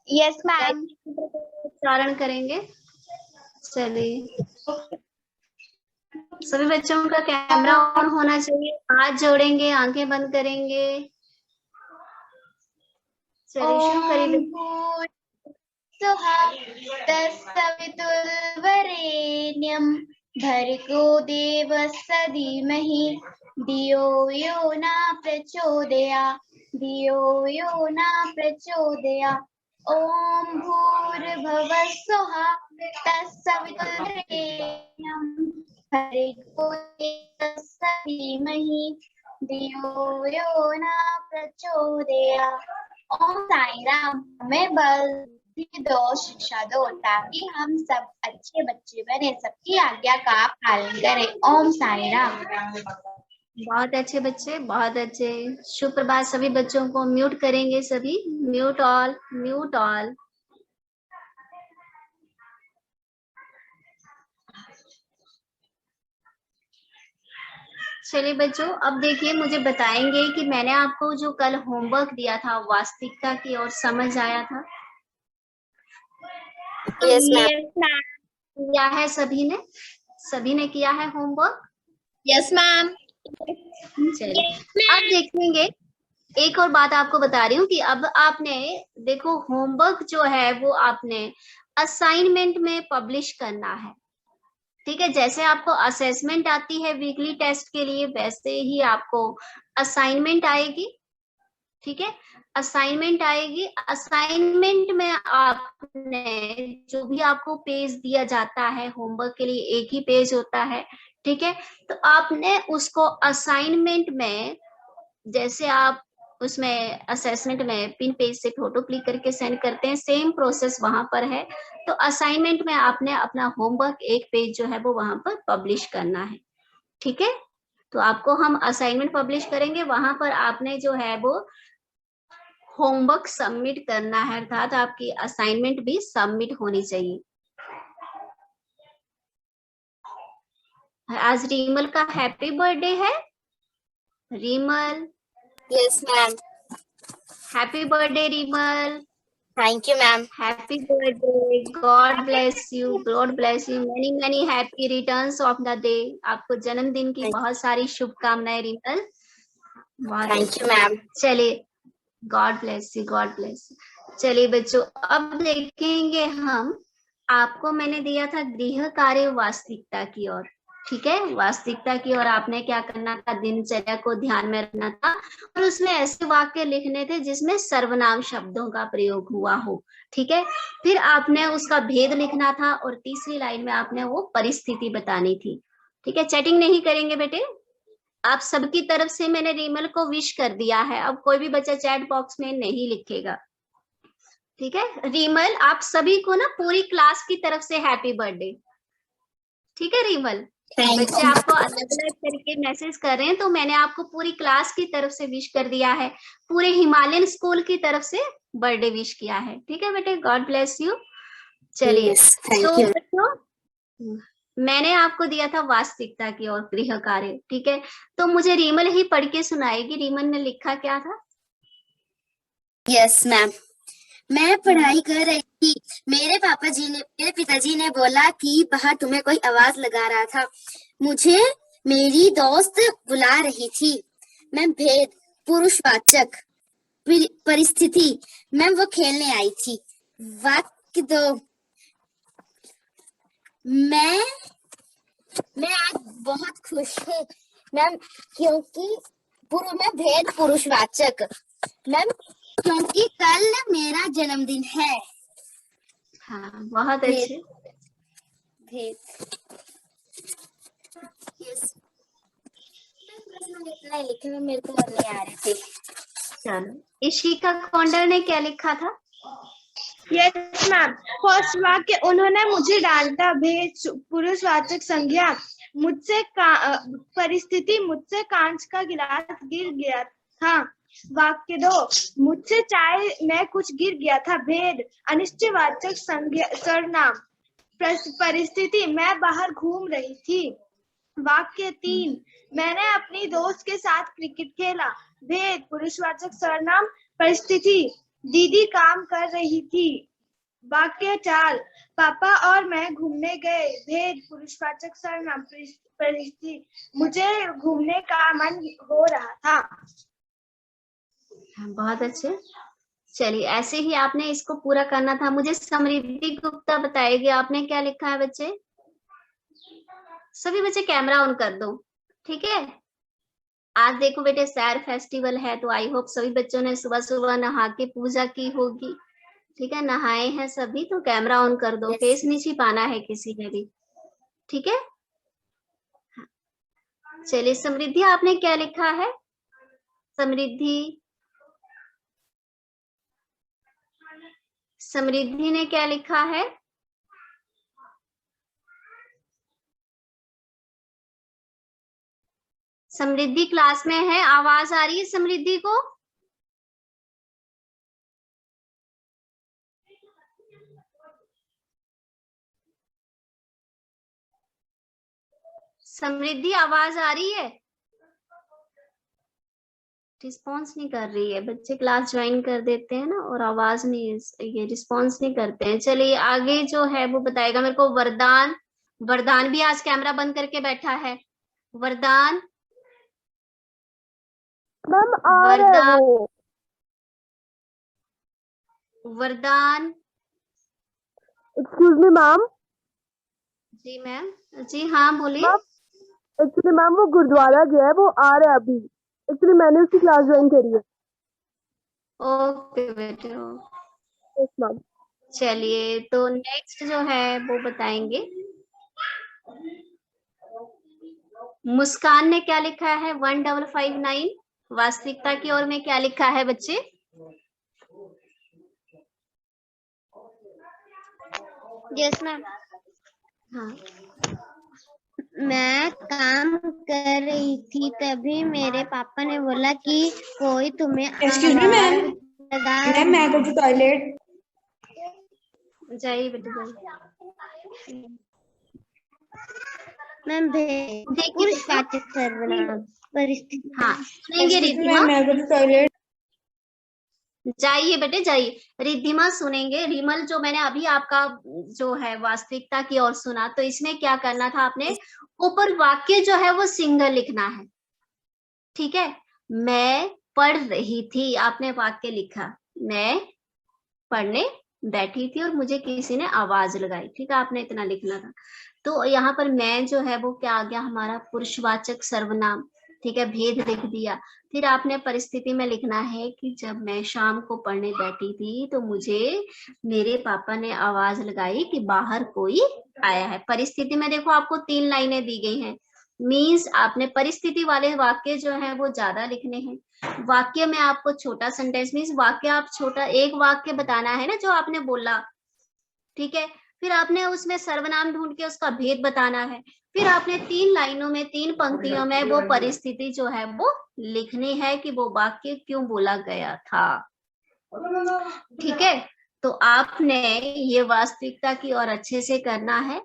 Yes ma'am. उच्चारण करेंगे। चलिए, सभी बच्चों का कैमरा ऑन होना चाहिए, हाथ जोड़ेंगे, आंखें बंद करेंगे। चलिए शुरू करिए। ओम भूर्भुवः तत्सवितुर्वरेण्यं भर्गो देवस्य धीमहि धियो यो न प्रचोदयात्। ओम भूर्भुवः स्वः तत्सवितुर्वरेण्यं भर्गो देवस्य धीमहि धियो यो न प्रचोदयात्। ओम साई राम, हमें बल दो, शिक्षा दो, ताकि हम सब अच्छे बच्चे बने, सबकी आज्ञा का पालन करें। ओम साई राम। बहुत अच्छे बच्चे, बहुत अच्छे। शुभ प्रभात। सभी बच्चों को म्यूट करेंगे, सभी म्यूट ऑल, म्यूट ऑल। चलिए बच्चों, अब देखिए, मुझे बताएंगे कि मैंने आपको जो कल होमवर्क दिया था वास्तविकता की ओर, समझ आया था? Yes ma'am. किया है सभी ने? सभी ने किया है होमवर्क? Yes ma'am. चलिए, अब देखेंगे। एक और बात आपको बता रही हूँ कि अब आपने देखो, होमवर्क जो है वो आपने असाइनमेंट में पब्लिश करना है। ठीक है, जैसे आपको असेसमेंट आती है वीकली टेस्ट के लिए, वैसे ही आपको असाइनमेंट आएगी। ठीक है, असाइनमेंट आएगी। असाइनमेंट में आपने जो भी आपको पेज दिया जाता है होमवर्क के लिए, एक ही पेज होता है। ठीक है, तो आपने उसको असाइनमेंट में, जैसे आप उसमें असेसमेंट में पिन पेज से फोटो क्लिक करके सेंड करते हैं, सेम प्रोसेस वहां पर है। तो असाइनमेंट में आपने अपना होमवर्क एक पेज जो है वो वहां पर पब्लिश करना है। ठीक है, तो आपको हम असाइनमेंट पब्लिश करेंगे, वहां पर आपने जो है वो होमवर्क सबमिट करना है, अर्थात आपकी असाइनमेंट भी सबमिट होनी चाहिए। आज रीमल का हैप्पी बर्थडे है। Rimal, yes ma'am. Happy birthday Rimal. Thank you ma'am. Happy birthday, God bless you, God bless you, many many happy returns of the day. आपको जन्मदिन की बहुत सारी शुभकामनाएं रीमल। बहुत थैंक यू मैम। चलिए, God bless you, God bless you. चलिए बच्चों, अब देखेंगे हम, आपको मैंने दिया था गृह कार्य वास्तविकता की ओर। ठीक है, वास्तविकता की ओर आपने क्या करना था, दिनचर्या को ध्यान में रखना था, और उसमें ऐसे वाक्य लिखने थे जिसमें सर्वनाम शब्दों का प्रयोग हुआ हो। ठीक है, फिर आपने उसका भेद लिखना था, और तीसरी लाइन में आपने वो परिस्थिति बतानी थी। ठीक है, चैटिंग नहीं करेंगे बेटे। आप सबकी तरफ से मैंने रीमल को विश कर दिया है, अब कोई भी बच्चा चैट बॉक्स में नहीं लिखेगा। ठीक है, रीमल आप सभी को ना पूरी क्लास की तरफ से हैप्पी बर्थडे। ठीक है रीमल, बच्चे आपको अलग अलग करके मैसेज कर रहे हैं, तो मैंने आपको पूरी क्लास की तरफ से विश कर दिया है, पूरे हिमालयन स्कूल की तरफ से बर्थडे विश किया है। ठीक है बेटे, गॉड ब्लेस यू। चलिए, तो बच्चों, मैंने आपको दिया था वास्तविकता की और गृह कार्य। ठीक है, तो मुझे रीमल ही पढ़ के सुनाएगी। रीमल ने लिखा क्या था? Yes ma'am. मैं पढ़ाई कर रही थी, मेरे पिताजी ने बोला कि बाहर तुम्हें कोई आवाज लगा रहा था। मुझे मेरी दोस्त बुला रही थी। मैं भेद, पुरुषवाचक, परिस्थिति, मैं वो खेलने आई थी। वाक्य दो, मैं आज बहुत खुश हूँ मैम, क्योंकि मैं भेद पुरुषवाचक मैम, क्योंकि कल मेरा जन्मदिन है। हाँ, बहुत अच्छे। भेद। यस, इतना ही लिखे, मेरे को नहीं आ रहे थे। चलो, इशिका कौंडर ने क्या लिखा था? Yes ma'am. फर्स्ट वाक्य, उन्होंने मुझे डांटा, भेद पुरुषवाचक संज्ञा, मुझसे परिस्थिति, मुझसे कांच का गिलास गिर गया था। वाक्य दो, मुझसे चाय में कुछ गिर गया था। भेद अनिश्चयवाचक संज्ञा सर्वनाम, परिस्थिति मैं बाहर घूम रही थी। वाक्य तीन, मैंने अपनी दोस्त के साथ क्रिकेट खेला। भेद पुरुषवाचक सर्वनाम, परिस्थिति दीदी काम कर रही थी। वाक्य 4, पापा और मैं घूमने गए। भेद पुरुषवाचक सर्वनाम परिस्थिति, मुझे घूमने का मन हो रहा था। बहुत अच्छे। चलिए ऐसे ही आपने इसको पूरा करना था। मुझे समृद्धि गुप्ता बताएगी आपने क्या लिखा है बच्चे। सभी बच्चे कैमरा ऑन कर दो, ठीक है। आज देखो बेटे सैर फेस्टिवल है, तो आई होप सभी बच्चों ने सुबह सुबह नहा के पूजा की होगी, ठीक है। नहाए हैं सभी, तो कैमरा ऑन कर दो। Yes, face yes. नहीं छिपाना है किसी ने भी, ठीक है। चलिए समृद्धि आपने क्या लिखा है। समृद्धि, समृद्धि ने क्या लिखा है। समृद्धि क्लास में है, आवाज आ रही है समृद्धि को। समृद्धि आवाज आ रही है। रिस्पॉन्स नहीं कर रही है। बच्चे क्लास ज्वाइन कर देते हैं ना और आवाज नहीं, ये रिस्पॉन्स नहीं करते हैं। चलिए आगे जो है वो बताएगा मेरे को वरदान। वरदान भी आज कैमरा बंद करके बैठा है। वरदान, मैम आ रहा है वो। वरदान। Excuse me ma'am. जी मैम। जी हाँ बोलिए। एक्चुअली मैम वो गुरुद्वारा गया है, वो आ रहा है अभी। एक्चुअली मैंने उसकी क्लास ज्वाइन करी है। ओके बेटे। Yes ma'am. चलिए तो नेक्स्ट जो है वो बताएंगे। मुस्कान ने क्या लिखा है 1559 वास्तविकता की ओर में क्या लिखा है बच्चे। Yes ma'am. हाँ मैं काम कर रही थी, तभी मेरे पापा ने बोला कि कोई तुम्हें Excuse me, ma'am. लगा Ma'am, may I go to toilet? जाइए बेटे जाइए। मैम देखिए पुरुषवाचक सर्वनाम परिस्थिति। हाँ सुनेंगे Excuse me, Riddhima. ma'am. May I go to toilet? जाइए बेटे जाइए। रिद्धिमा सुनेंगे। रिमल जो मैंने अभी आपका जो है वास्तविकता की ओर सुना, तो इसमें क्या करना था आपने, ऊपर वाक्य जो है वो सिंगल लिखना है, ठीक है। मैं पढ़ रही थी, आपने वाक्य लिखा। मैं पढ़ने बैठी थी और मुझे किसी ने आवाज लगाई, ठीक है, आपने इतना लिखना था। तो यहाँ पर मैं जो है वो क्या आ गया हमारा पुरुषवाचक सर्वनाम, ठीक है, भेद लिख दिया। फिर आपने परिस्थिति में लिखना है कि जब मैं शाम को पढ़ने बैठी थी तो मुझे मेरे पापा ने आवाज लगाई कि बाहर कोई आया है। परिस्थिति में देखो आपको 3 लाइनें दी गई हैं, मीन्स आपने परिस्थिति वाले वाक्य जो है वो ज्यादा लिखने हैं। वाक्य में आपको छोटा सेंटेंस, मीन्स वाक्य आप छोटा एक वाक्य बताना है ना जो आपने बोला, ठीक है। फिर आपने उसमें सर्वनाम ढूंढ के उसका भेद बताना है। फिर आपने 3 लाइनों में 3 पंक्तियों में वो परिस्थिति जो है वो लिखनी है कि वो वाक्य क्यों बोला गया था, ठीक है। तो आपने ये वास्तविकता की ओर अच्छे से करना है,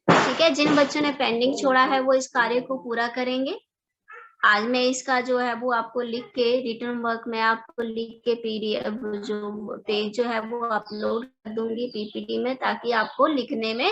ठीक है। जिन बच्चों ने पेंडिंग छोड़ा है वो इस कार्य को पूरा करेंगे। आज मैं इसका जो है वो आपको लिख के रिटर्न वर्क में आपको लिख के पीडीएफ जो पेज जो है वो अपलोड कर दूंगी पीपीटी में, ताकि आपको लिखने में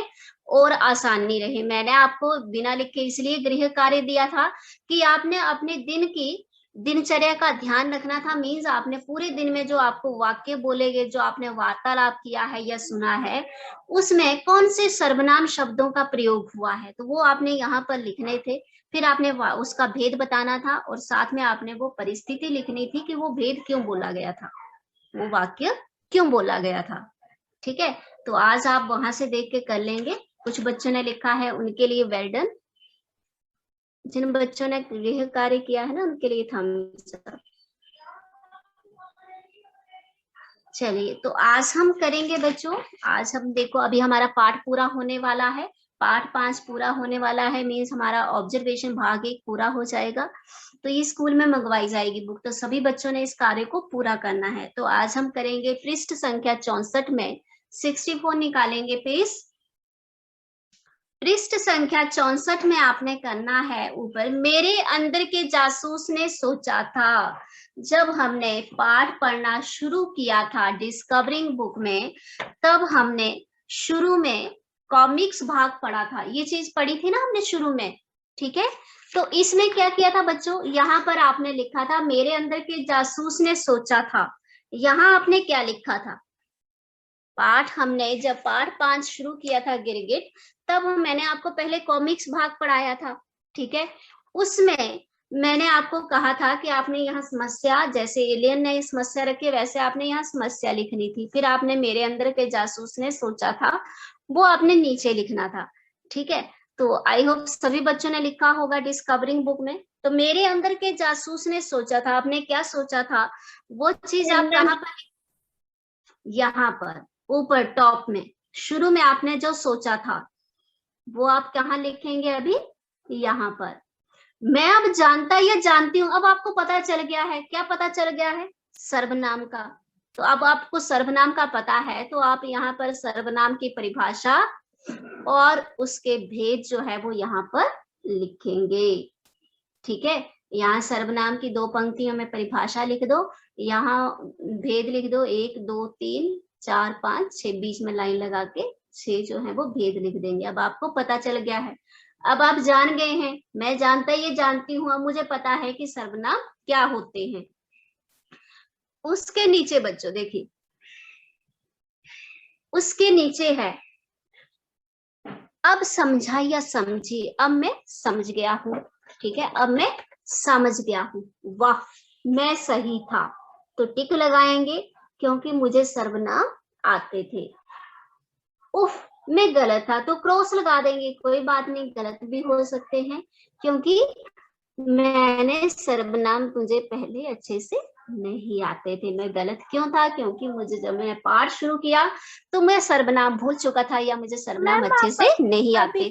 और आसानी रहे। मैंने आपको बिना लिख के इसलिए गृह कार्य दिया था कि आपने अपने दिन की दिनचर्या का ध्यान रखना था। मीन्स आपने पूरे दिन में जो आपको वाक्य बोलेगे, जो आपने वार्तालाप किया है या सुना है, उसमें कौन से सर्वनाम शब्दों का प्रयोग हुआ है, तो वो आपने यहाँ पर लिखने थे। फिर आपने उसका भेद बताना था और साथ में आपने वो परिस्थिति लिखनी थी कि वो भेद क्यों बोला गया था, वो वाक्य क्यों बोला गया था, ठीक है। तो आज आप वहां से देख के कर लेंगे। कुछ बच्चों ने लिखा है, उनके लिए वेल डन। जिन बच्चों ने गृह कार्य किया है ना उनके लिए थम्स अप। चलिए तो आज हम करेंगे बच्चों, आज हम देखो अभी हमारा पाठ पूरा होने वाला है, पाठ 5 पूरा होने वाला है, मीन्स हमारा ऑब्जर्वेशन भाग 1 पूरा हो जाएगा। तो ये स्कूल में मंगवाई जाएगी बुक, तो सभी बच्चों ने इस कार्य को पूरा करना है। तो आज हम करेंगे पृष्ठ संख्या 64 में 64 निकालेंगे पेज पृष्ठ संख्या 64 में आपने करना है ऊपर, मेरे अंदर के जासूस ने सोचा था। जब हमने पाठ पढ़ना शुरू किया था डिस्कवरिंग बुक में, तब हमने शुरू में कॉमिक्स भाग पढ़ा था, ये चीज पढ़ी थी ना हमने शुरू में, ठीक है। तो इसमें क्या किया था बच्चों, यहाँ पर आपने लिखा था मेरे अंदर के जासूस ने सोचा था। यहाँ आपने क्या लिखा था, पाठ हमने जब पाठ 5 शुरू किया था गिरगिट, तब मैंने आपको पहले कॉमिक्स भाग पढ़ाया था, ठीक है। उसमें मैंने आपको कहा था कि आपने यहाँ समस्या, जैसे एलियन ने समस्या रखी वैसे आपने यहाँ समस्या लिखनी थी। फिर आपने मेरे अंदर के जासूस ने सोचा था, वो आपने नीचे लिखना था, ठीक है। तो आई होप सभी बच्चों ने लिखा होगा डिस्कवरिंग बुक में। तो मेरे अंदर के जासूस ने सोचा था, आपने क्या सोचा था, वो चीज आप कहाँ पर, यहाँ पर ऊपर टॉप में शुरू में आपने जो सोचा था वो आप कहाँ लिखेंगे, अभी यहाँ पर। मैं अब जानता या जानती हूँ, अब आपको पता चल गया है, क्या पता चल गया है, सर्वनाम का। तो अब आपको सर्वनाम का पता है, तो आप यहाँ पर सर्वनाम की परिभाषा और उसके भेद जो है वो यहाँ पर लिखेंगे, ठीक है। यहाँ सर्वनाम की 2 पंक्तियों में परिभाषा लिख दो, यहाँ भेद लिख दो, 1 2 3 4 5 6, बीच में लाइन लगा के 6 जो है वो भेद लिख देंगे। अब आपको पता चल गया है, अब आप जान गए हैं, मैं जानता ये जानती हूँ, अब मुझे पता है कि सर्वनाम क्या होते हैं। उसके नीचे बच्चों देखिए, उसके नीचे है अब समझा या समझी, अब मैं समझ गया हूँ, ठीक है, अब मैं समझ गया हूँ, वाह मैं सही था, तो टिक लगाएंगे क्योंकि मुझे सर्वनाम आते थे। उफ मैं गलत था, तो क्रॉस लगा देंगे, कोई बात नहीं, गलत भी हो सकते हैं क्योंकि मैंने सर्वनाम मुझे पहले अच्छे से नहीं आते थे। मैं गलत क्यों था, क्योंकि मुझे जब मैं पाठ शुरू किया तो मैं सर्वनाम भूल चुका था या मुझे सर्वनाम मैम अच्छे आप से नहीं अभी आते।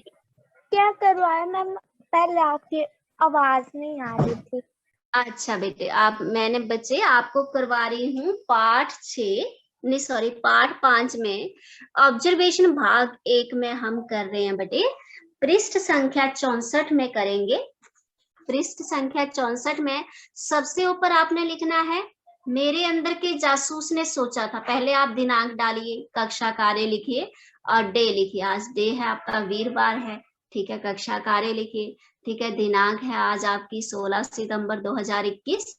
क्या करवाया मैम, पहले आपकी आवाज नहीं आ रही थी। अच्छा बेटे, आप मैंने बच्चे आपको करवा रही हूँ पाठ 6 नहीं सॉरी पाठ 5 में ऑब्जर्वेशन भाग 1 में हम कर रहे हैं बेटे, पृष्ठ संख्या 64 में करेंगे। पृष्ठ संख्या 64 में सबसे ऊपर आपने लिखना है मेरे अंदर के जासूस ने सोचा था। पहले आप दिनांक डालिए, कक्षा कार्य लिखिए और डे लिखिए, आज डे है आपका, वीरवार है, ठीक है। कक्षा कार्य लिखिए, ठीक है। दिनांक है आज आपकी 16 सितंबर 2021,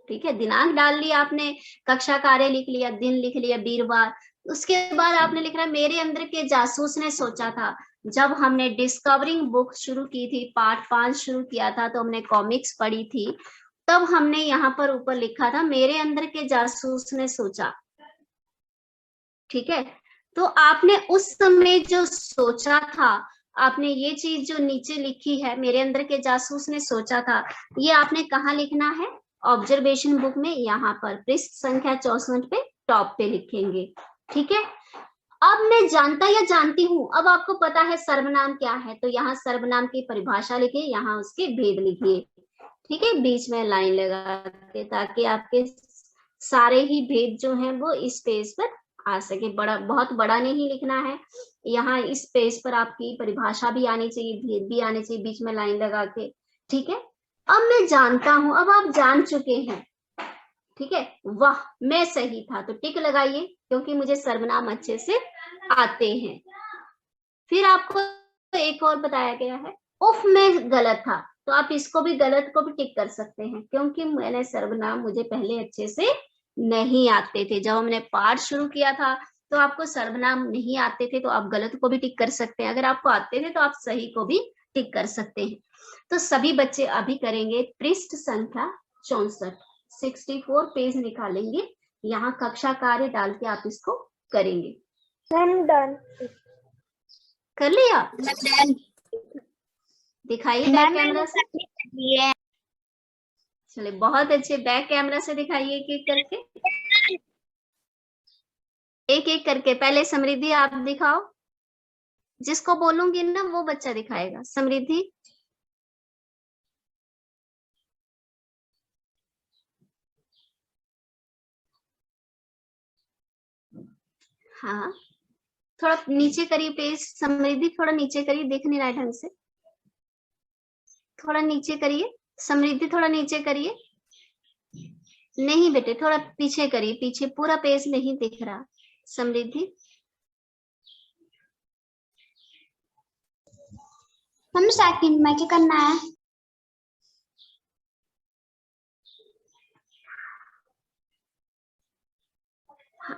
ठीक है। दिनांक डाल लिया आपने, कक्षा कार्य लिख लिया, दिन लिख लिया वीरवार। उसके बाद आपने लिखना मेरे अंदर के जासूस ने सोचा था। जब हमने डिस्कवरिंग बुक शुरू की थी, पार्ट 5 शुरू किया था, तो हमने कॉमिक्स पढ़ी थी, तब हमने यहाँ पर ऊपर लिखा था मेरे अंदर के जासूस ने सोचा, ठीक है। तो आपने उस समय जो सोचा था, आपने ये चीज जो नीचे लिखी है मेरे अंदर के जासूस ने सोचा था, ये आपने कहाँ लिखना है, ऑब्जर्वेशन बुक में, यहाँ पर पृष्ठ संख्या 64 पे टॉप पे लिखेंगे, ठीक है। अब मैं जानता या जानती हूँ, अब आपको पता है सर्वनाम क्या है, तो यहाँ सर्वनाम की परिभाषा लिखिए, यहाँ उसके भेद लिखिए, ठीक है, बीच में लाइन लगा के, ताकि आपके सारे ही भेद जो हैं वो इस पेज पर आ सके। बड़ा बहुत बड़ा नहीं लिखना है, यहाँ इस पेज पर आपकी परिभाषा भी आनी चाहिए, भेद भी आने चाहिए, बीच में लाइन लगा के, ठीक है। अब मैं जानता हूँ, अब आप जान चुके हैं, ठीक है, वाह मैं सही था, तो टिक लगाइए क्योंकि मुझे सर्वनाम अच्छे से आते हैं। फिर आपको एक और बताया गया है, उफ मैं गलत था, तो आप इसको भी गलत को भी टिक कर सकते हैं क्योंकि मैंने सर्वनाम मुझे पहले अच्छे से नहीं आते थे। जब हमने पाठ शुरू किया था तो आपको सर्वनाम नहीं आते थे, तो आप गलत को भी टिक कर सकते हैं, अगर आपको आते थे तो आप सही को भी टिक कर सकते हैं। तो सभी बच्चे अभी करेंगे पृष्ठ संख्या 64, 64 पेज निकालेंगे, यहाँ कक्षा कार्य डाल के आप इसको करेंगे। डन। कर लिया, डन। दिखाइए बैक कैमरा से, चलिए बहुत अच्छे, बैक कैमरा से दिखाइए एक एक करके, एक एक करके। पहले समृद्धि आप दिखाओ, जिसको बोलूंगी ना वो बच्चा दिखाएगा। समृद्धि हाँ, थोड़ा नीचे करिए पेज, समृद्धि थोड़ा नीचे करिए, दिख नहीं रहा है ढंग से, थोड़ा नीचे करिए, समृद्धि थोड़ा नीचे करिए, नहीं बेटे थोड़ा पीछे करिए, पीछे पूरा पेज नहीं दिख रहा, समृद्धि। हम सेकंड में क्या करना है?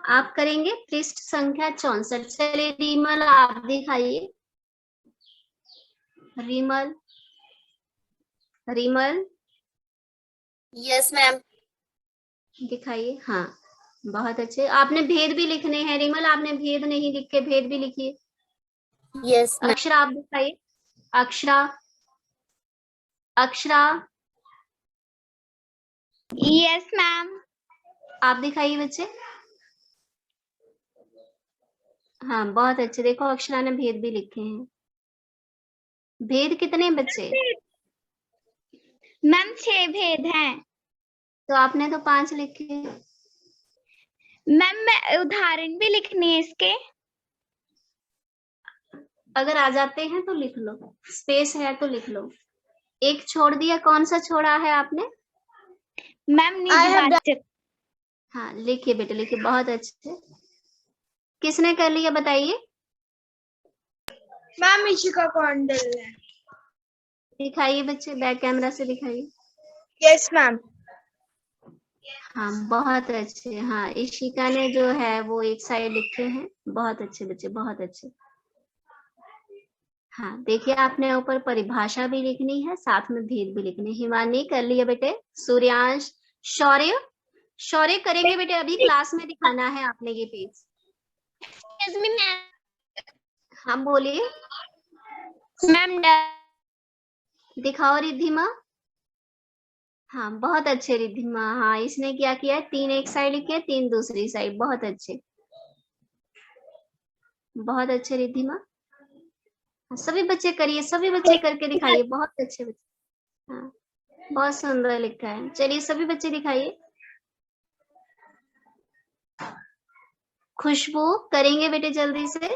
आप करेंगे पृष्ठ संख्या 64। चलिए रिमल आप दिखाइए, रिमल, रिमल यस मैम। दिखाइए। हाँ बहुत अच्छे, आपने भेद भी लिखने हैं रिमल, आपने भेद नहीं लिखे, भेद भी लिखिए। Yes ma'am. अक्षरा आप दिखाइए, अक्षरा, अक्षरा यस मैम। आप दिखाइए बच्चे। हाँ बहुत अच्छे, देखो अक्षरा ने भेद भी लिखे हैं। भेद कितने बच्चे? मैम 6 भेद हैं। तो आपने तो 5 लिखे। मैम मैं उदाहरण भी लिखने है इसके। अगर आ जाते हैं तो लिख लो, स्पेस है तो लिख लो। एक छोड़ दिया, कौन सा छोड़ा है आपने? मैम निजवाचक। हाँ लिखिए बेटे लिखिए, बहुत अच्छे। किसने कर लिया बताइए? मैम इशिका कौंडल है। दिखाइए बच्चे, बैक कैमरा से दिखाइए। Yes ma'am. हाँ बहुत अच्छे। हाँ इशिका ने जो है वो एक साइड लिखे हैं, बहुत अच्छे बच्चे, बहुत अच्छे। हाँ देखिए आपने ऊपर परिभाषा भी लिखनी है, साथ में भेद भी लिखने। हिमानी कर लिया बेटे। सूर्यांश, शौर्य, शौर्य करेंगे बेटे, अभी क्लास में दिखाना है आपने ये पेज। हाँ बोलिए। मैम दिखाओ रिद्धिमा। हाँ बहुत अच्छे रिद्धिमा। हाँ इसने क्या किया, 3 एक साइड लिखे, 3 दूसरी साइड, बहुत अच्छे, बहुत अच्छे रिद्धिमा। सभी बच्चे करिए, सभी बच्चे करके दिखाइए, बहुत अच्छे बच्चे। हाँ बहुत सुंदर लिखा है। चलिए सभी बच्चे दिखाइए। खुशबू करेंगे बेटे जल्दी से।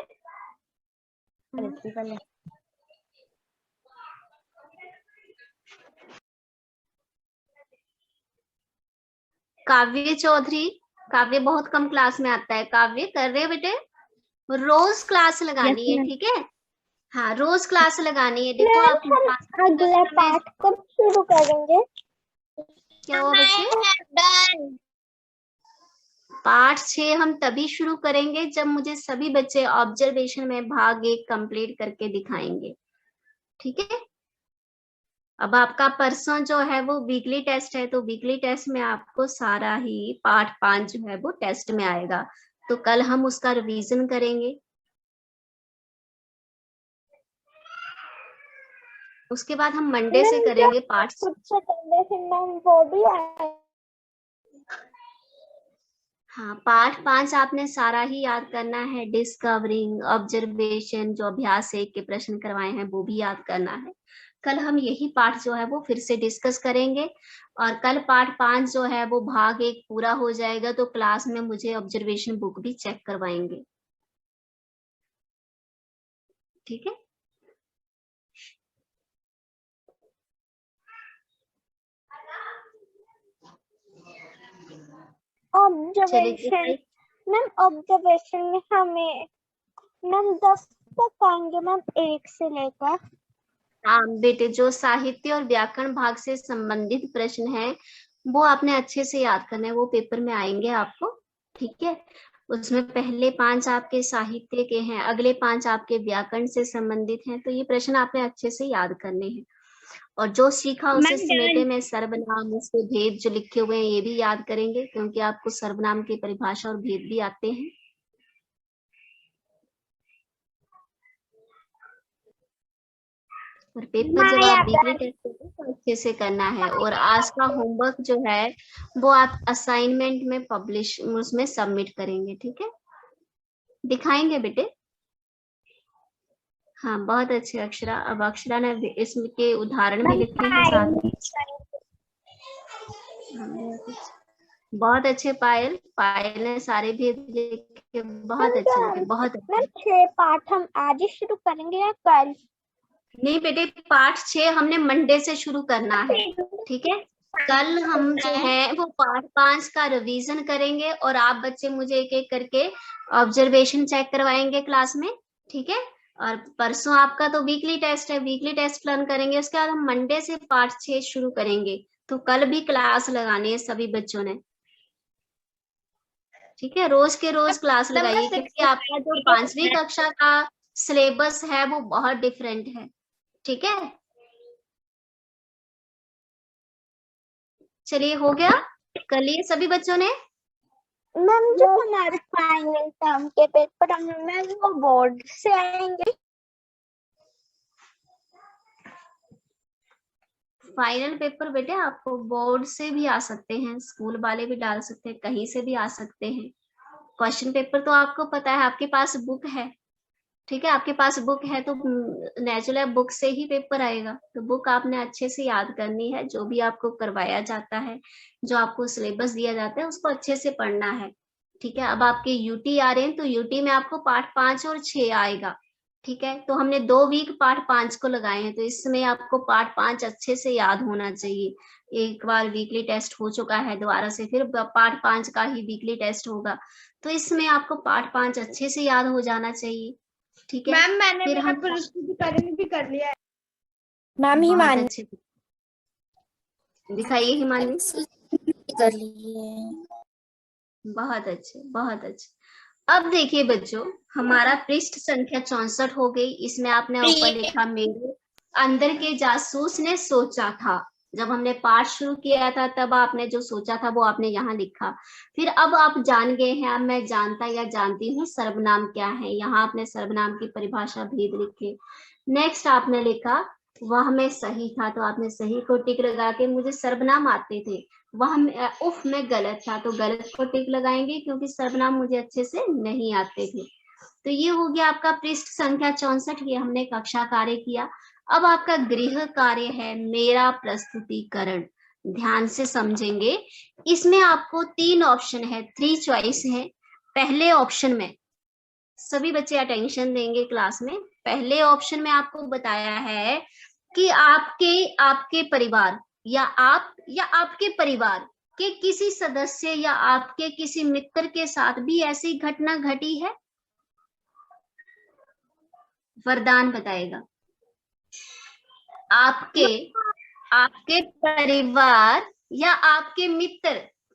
काव्य चौधरी, काव्य बहुत कम क्लास में आता है, काव्य कर रहे हो बेटे? रोज क्लास लगानी है, ठीक है? हाँ रोज क्लास लगानी है। देखो आप अगला पाठ कब शुरू करेंगे? क्या हुआ बच्चे? पाठ 6 हम तभी शुरू करेंगे जब मुझे सभी बच्चे ऑब्जर्वेशन में भाग 1 कंप्लीट करके दिखाएंगे, ठीक है? अब आपका परसों जो है वो वीकली टेस्ट है, तो वीकली टेस्ट में आपको सारा ही पाठ 5 जो है वो टेस्ट में आएगा, तो कल हम उसका रिवीजन करेंगे। उसके बाद हम मंडे से करेंगे पाठ। खुद से करने से मैम वो भी आए। हाँ पाठ 5 आपने सारा ही याद करना है। डिस्कवरिंग, ऑब्जर्वेशन, जो अभ्यास 1 के प्रश्न करवाए हैं वो भी याद करना है। कल हम यही पाठ जो है वो फिर से डिस्कस करेंगे, और कल पाठ 5 जो है वो भाग 1 पूरा हो जाएगा, तो क्लास में मुझे ऑब्जर्वेशन बुक भी चेक करवाएंगे, ठीक है? ऑब्जर्वेशन मैम, ऑब्जर्वेशन में हमें मैम 10 तक आएंगे मैम, 1 से लेकर। हाँ बेटे, जो साहित्य और व्याकरण भाग से संबंधित प्रश्न है वो आपने अच्छे से याद करना है, वो पेपर में आएंगे आपको, ठीक है? उसमें पहले 5 आपके साहित्य के हैं, अगले 5 आपके व्याकरण से संबंधित हैं, तो ये प्रश्न आपने अच्छे से याद करने हैं। और जो सीखा उसे समेटे में सर्वनाम, उसके भेद जो लिखे हुए हैं ये भी याद करेंगे, क्योंकि आपको सर्वनाम की परिभाषा और भेद भी आते हैं। और पेपर जब आप वीकली टेस्ट करेंगे तो अच्छे से करना है। और आज का होमवर्क जो है वो आप असाइनमेंट में पब्लिश, उसमें सबमिट करेंगे, ठीक है? दिखाएंगे बेटे। हाँ बहुत अच्छे अक्षरा। अब अक्षरा ने इसके उदाहरण भी लिखे हैं साथ में। बहुत अच्छे पायल, पायल ने सारे भेद लिखे ओके, बहुत अच्छे बेटे, बहुत मैम अच्छे। 6 पाठ हम आज ही शुरू करेंगे या कल? नहीं बेटे, पाठ 6 हमने मंडे से शुरू करना है, ठीक है। कल हम जो है वो पाठ 5 का रिवीजन करेंगे और आप बच्चे मुझे एक एक करके ऑब्जर्वेशन चेक करवाएंगे क्लास में, ठीक है। और परसों आपका तो वीकली टेस्ट है, वीकली टेस्ट लर्न करेंगे, उसके बाद हम मंडे से पाठ 6 शुरू करेंगे। तो कल भी क्लास लगानी है सभी बच्चों ने, ठीक है। रोज के रोज क्लास लगाइए, क्योंकि आपका जो 5वीं कक्षा का सिलेबस है वो बहुत डिफरेंट है, ठीक है। चलिए, हो गया कर लिए सभी बच्चों ने। मैम जो हमारे फाइनल टर्म के पेपर हम मैम वो बोर्ड से आएंगे? फाइनल पेपर बेटे आपको बोर्ड से भी आ सकते हैं, स्कूल वाले भी डाल सकते हैं, कहीं से भी आ सकते हैं। क्वेश्चन पेपर तो आपको पता है, आपके पास बुक है, ठीक है। आपके पास बुक है तो नेचुरल बुक से ही पेपर आएगा। तो बुक आपने अच्छे से याद करनी है, जो भी आपको करवाया जाता है, जो आपको सिलेबस दिया जाता है उसको अच्छे से पढ़ना है, ठीक है। अब आपके यूटी आ रहे हैं तो यूटी में आपको पार्ट 5 और 6 आएगा, ठीक है। तो हमने 2 वीक पार्ट 5 को लगाए हैं, तो इसमें आपको पार्ट 5 अच्छे से याद होना चाहिए। एक बार वीकली टेस्ट हो चुका है, दोबारा से फिर पार्ट 5 का ही वीकली टेस्ट होगा, तो इसमें आपको पार्ट 5 अच्छे से याद हो जाना चाहिए, ठीक है। मैम मैंने फिर मेरा हम प्रस्तुतिकरण भी कर लिया है। मैम बहुत हिमानी अच्छे दिखाइए हिमानी, कर लिए। बहुत अच्छे, बहुत अच्छे। अब देखिए बच्चों, हमारा पृष्ठ संख्या 64 हो गई। इसमें आपने ऊपर लिखा, मेरे अंदर के जासूस ने सोचा था। जब हमने पाठ शुरू किया था तब आपने जो सोचा था वो आपने यहाँ लिखा। फिर अब आप जान गए हैं, अब मैं जानता या जानती हूँ सर्वनाम क्या है, यहाँ आपने सर्वनाम की परिभाषा भेद लिखे। नेक्स्ट आपने लिखा, वह में सही था, तो आपने सही को टिक लगा के, मुझे सर्वनाम आते थे, वह उफ में गलत था, तो गलत को टिक लगाएंगे क्योंकि सर्वनाम मुझे अच्छे से नहीं आते थे। तो ये हो गया आपका पृष्ठ संख्या 64, ये हमने कक्षा कार्य किया। अब आपका गृह कार्य है मेरा प्रस्तुतिकरण। ध्यान से समझेंगे, इसमें आपको 3 ऑप्शन है, 3 चॉइस है। पहले ऑप्शन में सभी बच्चे अटेंशन देंगे क्लास में। पहले ऑप्शन में आपको बताया है कि आपके परिवार या आपके परिवार के किसी सदस्य या आपके किसी मित्र के साथ भी ऐसी घटना घटी है। वरदान बताएगा, आपके परिवार या आपके मित्र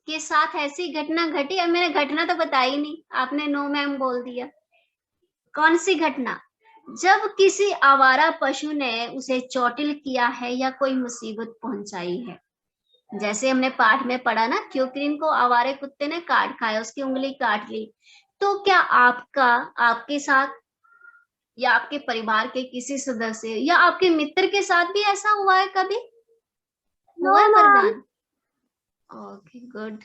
के साथ ऐसी घटना घटी। अब मैंने घटना तो बताई नहीं, आपने नो मैम बोल दिया। कौन सी घटना? जब किसी आवारा पशु ने उसे चोटिल किया है या कोई मुसीबत पहुंचाई है। जैसे हमने पाठ में पढ़ा ना, क्योंकिन को आवारे कुत्ते ने काट खाया, उसकी उंगली काट ली। तो क्या आपके साथ या आपके परिवार के किसी सदस्य या आपके मित्र के साथ भी ऐसा हुआ है कभी? हुआ है वरदान? Okay, good.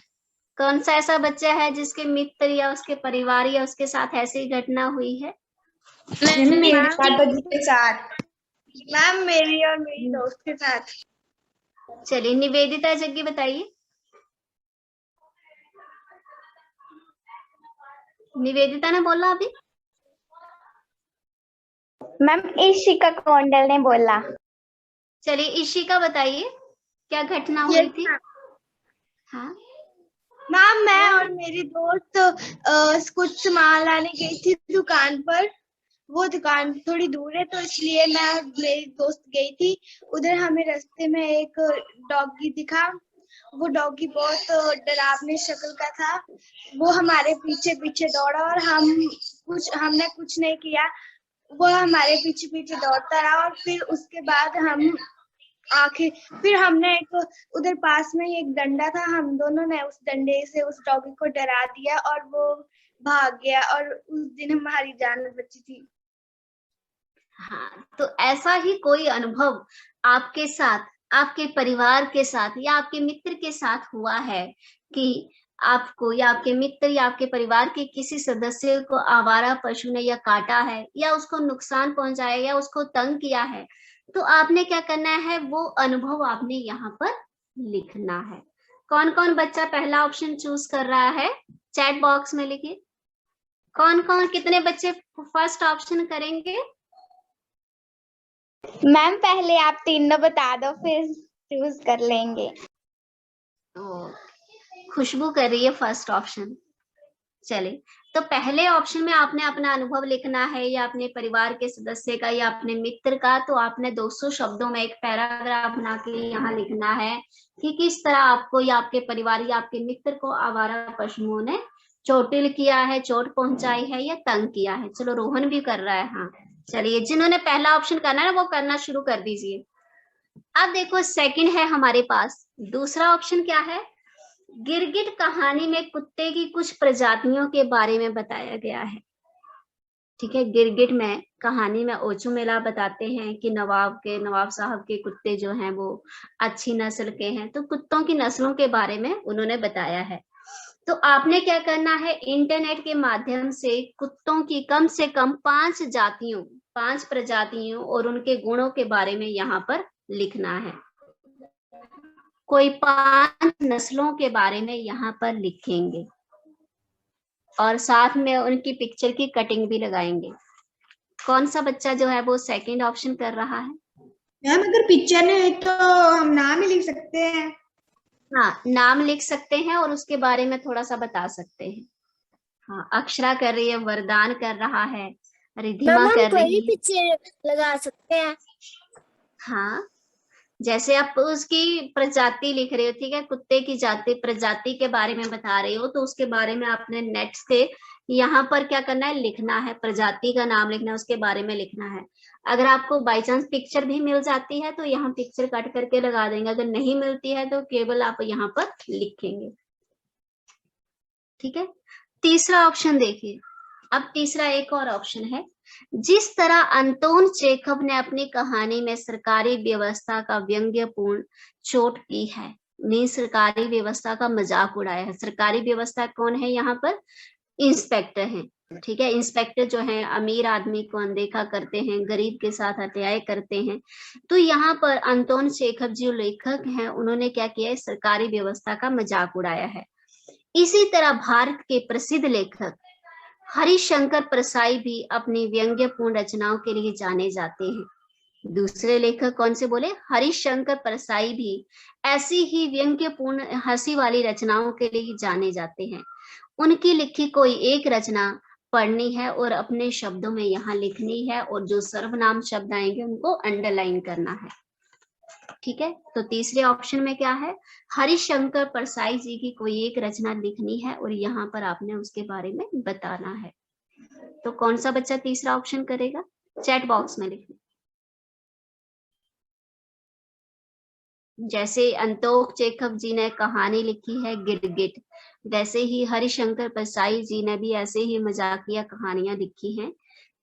कौन सा ऐसा बच्चा है जिसके मित्र या उसके परिवार या उसके साथ ऐसी घटना हुई है? मेरे दादाजी के साथ। मैम मेरी और मेरी दोस्त के साथ। चलिए निवेदिता जग्गी बताइए। निवेदिता ने बोला अभी। मैम इशिका कोंडल ने बोला। चलिए इशिका बताइए, क्या घटना हुई थी? हाँ मैम मैं और मेरी दोस्त कुछ सामान लाने गई थी दुकान पर। वो दुकान थोड़ी दूर है तो इसलिए मैं और मेरी दोस्त गई थी उधर। हमें रास्ते में एक डॉगी दिखा। वो डॉगी बहुत डरावनी शक्ल का था। वो हमारे पीछे पीछे दौड़ा और हमने कुछ नहीं किया। वो हमारे पीछे पीछे दौड़ता रहा और फिर उसके बाद फिर हमने एक उधर पास में एक डंडा था, हम दोनों ने उस डंडे से उस डॉगी को डरा दिया और वो भाग गया और उस दिन हमारी जान बची थी। हाँ, तो ऐसा ही कोई अनुभव आपके साथ, आपके परिवार के साथ या आपके मित्र के साथ हुआ है कि आपको या आपके मित्र या आपके परिवार के किसी सदस्य को आवारा पशु ने या काटा है या उसको नुकसान पहुंचाया या उसको तंग किया है, तो आपने क्या करना है, वो अनुभव आपने यहाँ पर लिखना है। कौन कौन बच्चा पहला ऑप्शन चूज कर रहा है? चैट बॉक्स में लिखिए। कौन कौन कितने बच्चे फर्स्ट ऑप्शन करेंगे? मैम पहले आप तीनों बता दो फिर चूज कर लेंगे। तो खुशबू कर रही है फर्स्ट ऑप्शन। चलिए, तो पहले ऑप्शन में आपने अपना अनुभव लिखना है या अपने परिवार के सदस्य का या अपने मित्र का। तो आपने 200 शब्दों में एक पैराग्राफ बना के यहाँ लिखना है कि किस तरह आपको या आपके परिवार या आपके मित्र को आवारा पशुओं ने चोटिल किया है, चोट पहुंचाई है या तंग किया है। चलो रोहन भी कर रहा है। हाँ चलिए, जिन्होंने पहला ऑप्शन करना है ना वो करना शुरू कर दीजिए। अब देखो सेकंड है हमारे पास, दूसरा ऑप्शन क्या है? गिरगिट कहानी में कुत्ते की कुछ प्रजातियों के बारे में बताया गया है। ठीक है, गिरगिट में कहानी में ओचू मेला बताते हैं कि नवाब साहब के कुत्ते जो हैं वो अच्छी नस्ल के हैं। तो कुत्तों की नस्लों के बारे में उन्होंने बताया है। तो आपने क्या करना है, इंटरनेट के माध्यम से कुत्तों की कम से कम 5 प्रजातियों और उनके गुणों के बारे में यहाँ पर लिखना है। कोई 5 नस्लों के बारे में यहाँ पर लिखेंगे और साथ में उनकी पिक्चर की कटिंग भी लगाएंगे। कौन सा बच्चा जो है वो सेकंड ऑप्शन कर रहा है? मैम अगर पिक्चर नहीं है तो हम नाम ही लिख सकते हैं। हाँ, नाम लिख सकते हैं और उसके बारे में थोड़ा सा बता सकते हैं। हाँ, अक्षरा कर रही है, वरदान कर रहा है, रिद्धिमा कर रही है। पिक्चर लगा सकते हैं। हाँ, जैसे आप उसकी प्रजाति लिख रहे हो, ठीक है, कुत्ते की प्रजाति के बारे में बता रहे हो, तो उसके बारे में आपने नेट से यहाँ पर क्या करना है, लिखना है, प्रजाति का नाम लिखना है, उसके बारे में लिखना है। अगर आपको बाई चांस पिक्चर भी मिल जाती है तो यहाँ पिक्चर कट करके लगा देंगे, अगर नहीं मिलती है तो केवल आप यहाँ पर लिखेंगे। ठीक है, तीसरा ऑप्शन देखिए। अब तीसरा एक और ऑप्शन है, जिस तरह अंतोन चेखव ने अपनी कहानी में सरकारी व्यवस्था का व्यंग्यपूर्ण चोट की है, मीन सरकारी व्यवस्था का मजाक उड़ाया है। सरकारी व्यवस्था कौन है यहाँ पर? इंस्पेक्टर हैं। ठीक है, इंस्पेक्टर जो है अमीर आदमी को अनदेखा करते हैं, गरीब के साथ अन्याय करते हैं। तो यहाँ पर अंतोन चेखव जो लेखक हैं उन्होंने क्या किया है, सरकारी व्यवस्था का मजाक उड़ाया है। इसी तरह भारत के प्रसिद्ध लेखक हरिशंकर परसाई भी अपनी व्यंग्यपूर्ण रचनाओं के लिए जाने जाते हैं। दूसरे लेखक कौन से बोले? हरिशंकर परसाई भी ऐसी ही व्यंग्यपूर्ण हंसी वाली रचनाओं के लिए जाने जाते हैं। उनकी लिखी कोई एक रचना पढ़नी है और अपने शब्दों में यहाँ लिखनी है, और जो सर्वनाम शब्द आएंगे उनको अंडरलाइन करना है। ठीक है, तो तीसरे ऑप्शन में क्या है, हरिशंकर परसाई जी की कोई एक रचना लिखनी है और यहाँ पर आपने उसके बारे में बताना है। तो कौन सा बच्चा तीसरा ऑप्शन करेगा? चैट बॉक्स में लिखना। जैसे अंतोन चेखव जी ने कहानी लिखी है गिरगिट, वैसे ही हरिशंकर परसाई जी ने भी ऐसे ही मजाकिया कहानियां लिखी हैं।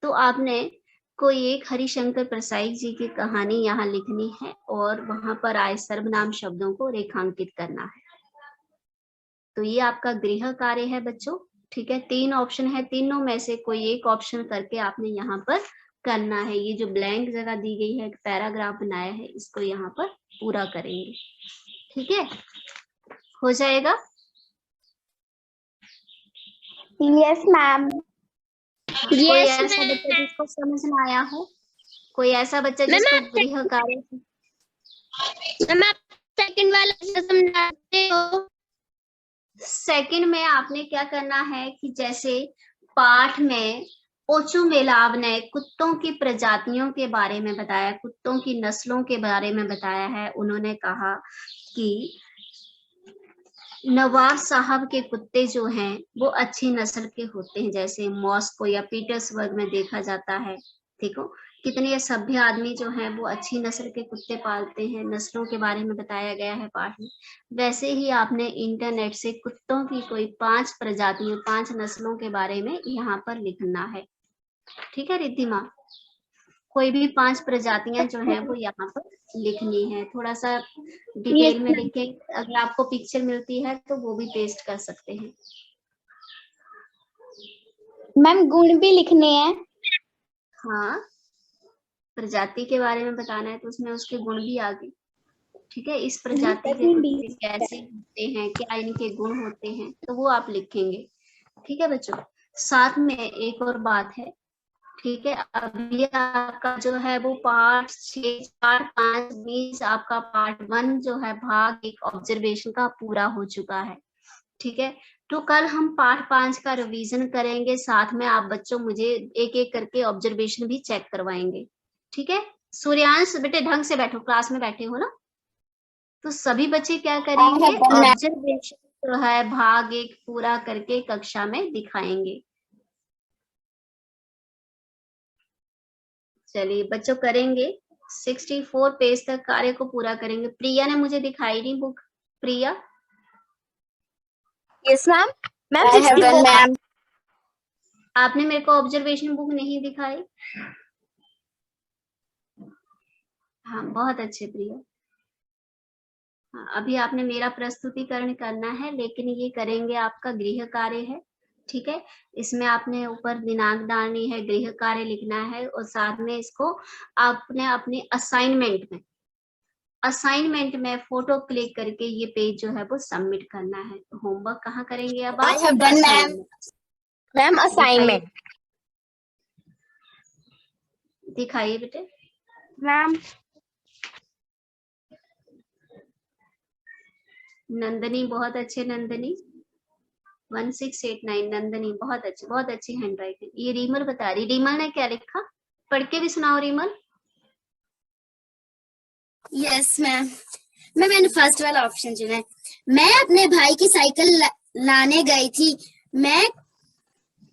तो आपने कोई एक हरिशंकर परसाई जी की कहानी यहाँ लिखनी है और वहां पर आए सर्वनाम शब्दों को रेखांकित करना है। तो ये आपका गृह कार्य है बच्चों। ठीक है, 3 ऑप्शन है, तीनों में से कोई एक ऑप्शन करके आपने यहाँ पर करना है। ये जो ब्लैंक जगह दी गई है, एक पैराग्राफ बनाया है, इसको यहाँ पर पूरा करेंगे। ठीक है, हो जाएगा? Yes ma'am. कोई ऐसा बच्चा जिसको समझ में आया हो? कोई ऐसा बच्चा जिसको गृह कार्य सेकंड वाला समझाते हो? सेकंड में आपने क्या करना है कि जैसे पाठ में ओचू मेलाव ने कुत्तों की प्रजातियों के बारे में बताया, कुत्तों की नस्लों के बारे में बताया है। उन्होंने कहा कि नवाब साहब के कुत्ते जो हैं वो अच्छी नस्ल के होते हैं, जैसे मॉस्को या पीटर्सबर्ग में देखा जाता है। देखो कितने सभ्य आदमी जो हैं वो अच्छी नस्ल के कुत्ते पालते हैं, नस्लों के बारे में बताया गया है पाठ में। वैसे ही आपने इंटरनेट से कुत्तों की कोई 5 प्रजातियों 5 नस्लों के बारे में यहाँ पर लिखना है। ठीक है रिद्धिमा, कोई भी 5 प्रजातियां जो है वो यहाँ पर लिखनी है। थोड़ा सा डिटेल में लिखें, अगर आपको पिक्चर मिलती है तो वो भी पेस्ट कर सकते हैं। मैम गुण भी लिखने हैं? हाँ, प्रजाति के बारे में बताना है तो उसमें उसके गुण भी आ गए। ठीक है, इस प्रजाति के कुत्ते कैसे होते हैं, क्या इनके गुण होते हैं, तो वो आप लिखेंगे। ठीक है बच्चों, साथ में एक और बात है, ठीक है, अभी आपका जो है वो पार्ट 6 पार्ट 5 20 आपका पार्ट 1 जो है भाग 1 ऑब्जर्वेशन का पूरा हो चुका है, ठीक है। तो कल हम पार्ट 5 का रिवीजन करेंगे, साथ में आप बच्चों मुझे एक एक करके ऑब्जर्वेशन भी चेक करवाएंगे, ठीक है। सूर्यांश बेटे ढंग से बैठो, क्लास में बैठे हो ना, तो सभी बच्चे क्या करेंगे, ऑब्जर्वेशन जो है भाग 1 पूरा करके कक्षा में दिखाएंगे। चलिए बच्चों करेंगे, 64 पेज तक कार्य को पूरा करेंगे। प्रिया ने मुझे दिखाई नहीं book, Priya yes ma'am. Ma'am I have done, ma'am. आपने मेरे को ऑब्जर्वेशन बुक नहीं दिखाई। हाँ बहुत अच्छे प्रिया। हाँ, अभी आपने मेरा प्रस्तुतिकरण करना है, लेकिन ये करेंगे आपका गृह कार्य है, ठीक है। इसमें आपने ऊपर दिनांक डालनी है, गृह कार्य लिखना है, और साथ में इसको आपने अपने असाइनमेंट में फोटो क्लिक करके ये पेज जो है वो सबमिट करना है। होमवर्क कहाँ करेंगे अब I आप? have done, ma'am. Ma'am assignment. दिखाइए बेटे। मैम नंदनी बहुत अच्छे, नंदनी 1689 नंदनी बहुत अच्छी हैंड राइटिंग। ये रीमल बता रही, रीमल ने क्या लिखा, पढ़ के भी सुनाओ रीमल। Yes ma'am. मैंने फर्स्ट वाला ऑप्शन चुना है। मैं अपने भाई की साइकिल लाने गई थी।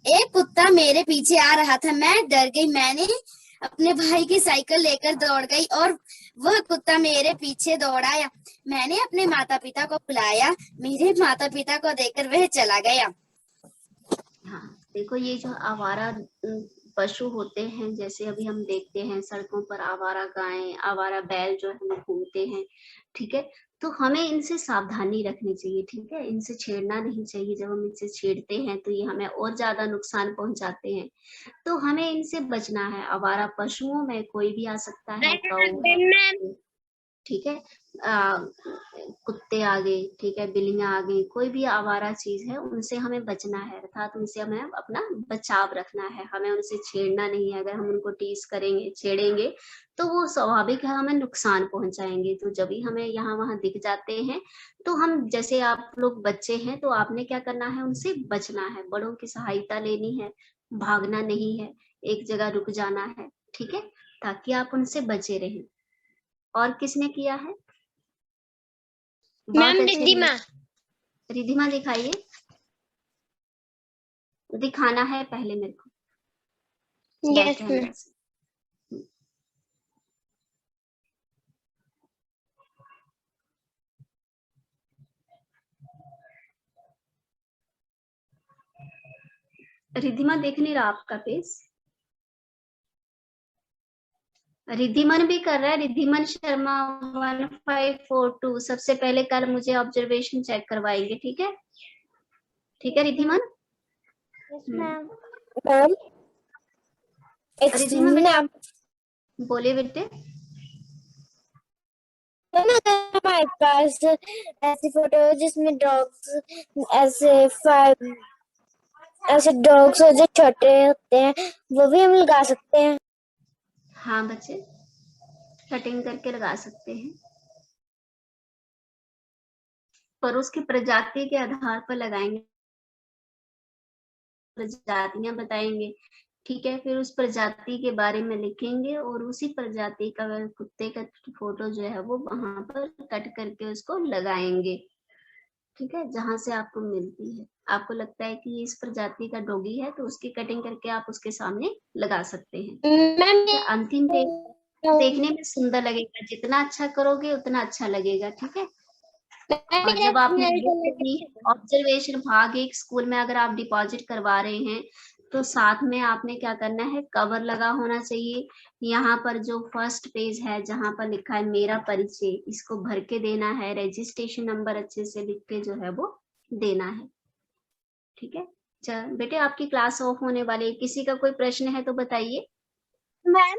एक कुत्ता मेरे पीछे आ रहा था। मैं डर गई। मैंने अपने भाई की साइकिल लेकर दौड़ गई और वह कुत्ता मेरे पीछे दौड़ाया। मैंने अपने माता पिता को बुलाया। मेरे माता पिता को देखकर वह चला गया। हाँ देखो, ये जो आवारा पशु होते हैं, जैसे अभी हम देखते हैं सड़कों पर आवारा गायें, आवारा बैल जो है घूमते हैं, ठीक है, तो हमें इनसे सावधानी रखनी चाहिए, ठीक है। इनसे छेड़ना नहीं चाहिए। जब हम इनसे छेड़ते हैं तो ये हमें और ज्यादा नुकसान पहुंचाते हैं, तो हमें इनसे बचना है। आवारा पशुओं में कोई भी आ सकता है, गौ, ठीक है, कुत्ते आ गए, ठीक है, बिल्लियां आ गई, कोई भी आवारा चीज है उनसे हमें बचना है, अर्थात उनसे हमें अपना बचाव रखना है। हमें उनसे छेड़ना नहीं है। अगर हम उनको टीज करेंगे, छेड़ेंगे, तो वो स्वाभाविक है हमें नुकसान पहुंचाएंगे। तो जब भी हमें यहाँ वहां दिख जाते हैं, तो हम, जैसे आप लोग बच्चे हैं, तो आपने क्या करना है, उनसे बचना है, बड़ों की सहायता लेनी है, भागना नहीं है, एक जगह रुक जाना है, ठीक है, ताकि आप उनसे बचे रहें। और किसने किया है? मैम रिद्धिमा। रिद्धिमा दिखाइए, दिखाना है पहले मेरे को। Yes ma'am. रिद्धिमा देख नहीं रहा आपका पेज। रिद्धिमन भी कर रहा है, रिद्धिमन शर्मा 1542। सबसे पहले कल मुझे ऑब्जर्वेशन चेक करवाएंगे, ठीक है, ठीक है रिद्धिमन। मैम रिद्धिमन बेटा बोले बेटे। हमारे पास ऐसी फोटो है जिसमें डॉग्स ऐसे डॉग्स हो जो छोटे होते हैं, वो भी हम लगा सकते हैं। हाँ बच्चे, कटिंग करके लगा सकते हैं, पर उसकी प्रजाति के आधार पर लगाएंगे, प्रजातियां बताएंगे, ठीक है। फिर उस प्रजाति के बारे में लिखेंगे और उसी प्रजाति का कुत्ते का फोटो जो है वो वहां पर कट करके उसको लगाएंगे, ठीक है, जहां से आपको मिलती है। आपको लगता है कि इस प्रजाति का डॉगी है, तो उसकी कटिंग करके आप उसके सामने लगा सकते हैं। अंतिम देखने में सुंदर लगेगा। जितना अच्छा करोगे उतना अच्छा लगेगा, ठीक है। और जब आपने ऑब्जर्वेशन भाग 1 स्कूल में अगर आप डिपॉजिट करवा रहे हैं, तो साथ में आपने क्या करना है, कवर लगा होना चाहिए। यहाँ पर जो फर्स्ट पेज है जहाँ पर लिखा है मेरा परिचय, इसको भर के देना है। रजिस्ट्रेशन नंबर अच्छे से लिख के जो है वो देना है, ठीक है। चल बेटे, आपकी क्लास ऑफ होने वाली है। किसी का कोई प्रश्न है तो बताइए। मैम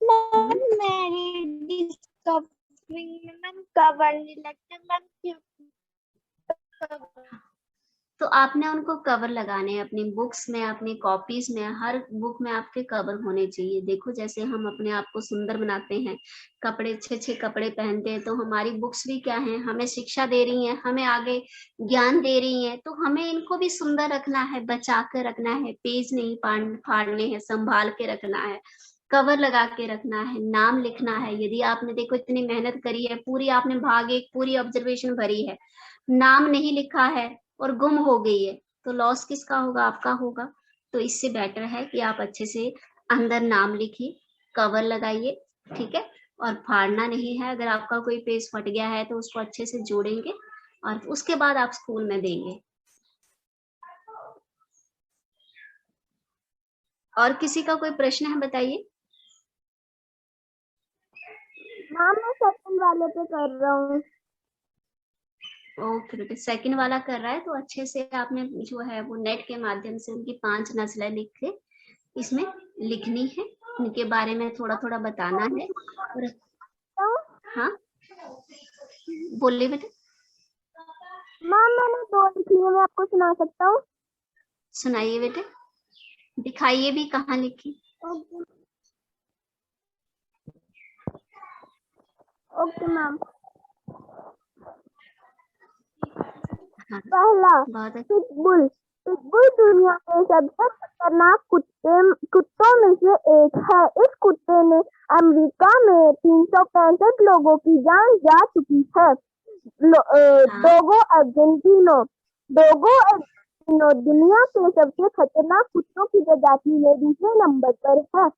मेरी डिस्कवरिंग में मैम कवर नहीं लगता मैम, क्यों? तो आपने उनको कवर लगाने हैं अपनी बुक्स में, अपनी कॉपीज में, हर बुक में आपके कवर होने चाहिए। देखो जैसे हम अपने आप को सुंदर बनाते हैं, कपड़े अच्छे अच्छे कपड़े पहनते हैं, तो हमारी बुक्स भी क्या है, हमें शिक्षा दे रही हैं, हमें आगे ज्ञान दे रही हैं, तो हमें इनको भी सुंदर रखना है, बचा कर रखना है, पेज नहीं फाड़ने हैं, संभाल के रखना है, कवर लगा के रखना है, नाम लिखना है। यदि आपने देखो इतनी मेहनत करी है, पूरी आपने भाग एक पूरी ऑब्जर्वेशन भरी है, नाम नहीं लिखा है और गुम हो गई है, तो लॉस किसका होगा, आपका होगा। तो इससे बेटर है कि आप अच्छे से अंदर नाम लिखिए, कवर लगाइए, ठीक है, और फाड़ना नहीं है। अगर आपका कोई पेज फट गया है तो उसको अच्छे से जोड़ेंगे और उसके बाद आप स्कूल में देंगे। और किसी का कोई प्रश्न है, बताइए। मैम मैं सेकंड वाले पे कर रहा हूँ। ओके बेटे, सेकंड वाला कर रहा है तो अच्छे से आपने जो है वो नेट के माध्यम से उनकी 5 नस्लें लिख के इसमें लिखनी है, उनके बारे में थोड़ा थोड़ा बताना है। और हाँ बोलिए बेटे। मैम मैंने 2 लिख लिए, मैं आपको सुना सकता हूँ? सुनाइए बेटे, दिखाइए भी कहाँ लिखी। Okay ma'am. हाँ, पहला, बहुत अच्छा। पिटबुल। पिटबुल दुनिया के सबसे खतरनाक कुत्तों में से एक है। इस कुत्ते ने अमेरिका में 365 लोगों की जान जा चुकी है। डोगो अर्जेंटिनो दुनिया के सबसे खतरनाक कुत्तों की प्रजाति में दूसरे नंबर पर है।